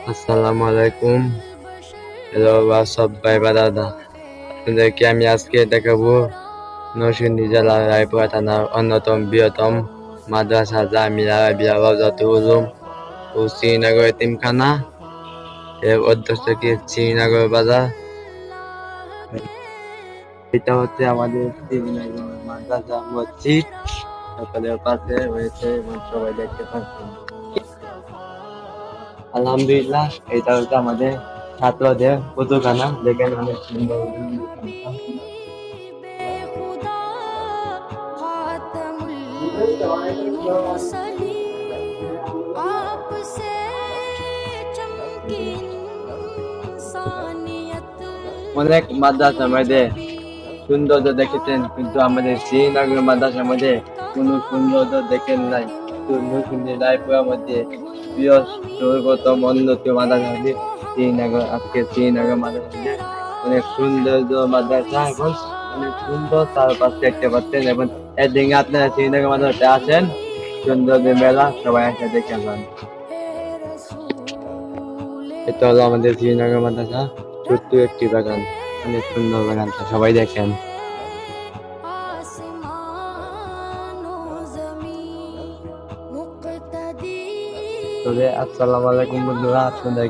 আসসালামু আলাইকুম। হ্যালো সবাই বা দাদা, আপনাদেরকে আমি আজকে দেখাবো নরসিংদী জেলার রায়পুরা থানার অন্যতম বৃহত্তম মাদ্রাসা জামিয়া আরবিয়া রওজাতুল উলুম ও শ্রীনগর এতিমখানা এর অধ্যক্ষ কি শ্রীনগর বাজার। এটা হচ্ছে আমাদের শ্রীনগর মাদ্রাসা মসজিদ। সকালের পাশে রয়েছে এবং সবাই দেখতে পাচ্ছেন। আলহামদুলিল্লাহ, এটা হচ্ছে আমাদের ছাত্রদের কতখানা দেখেন অনেক সুন্দর। অনেক মাদ্রাসার মধ্যে সৌন্দর্য দেখেছেন, কিন্তু আমাদের শ্রীনগর মাদ্রাসার মধ্যে কোনো সৌন্দর্য দেখেন নাই। নরসিংদী রায়পুরার মধ্যে বৃহত্তম অন্যতম মাদ্রাসা শ্রীনগর। আজকে শ্রীনগর মাদ্রাসা অনেক সৌন্দর্য মাদ্রাসা এবং অনেক সুন্দর চারপাশ দেখতে পাচ্ছেন। এবং একদিকে আপনারা শ্রীনগর মাদ্রাসাতে আছেন, সৌন্দর্য মেলা সবাই এসে দেখে যান। এটা হলো আমাদের শ্রীনগর মাদ্রাসা, ছোট্ট একটি বাগান, অনেক সুন্দর বাগানটা সবাই দেখেন। তবে আসসালামু আলাইকুম বন্ধুরা, আপনাদের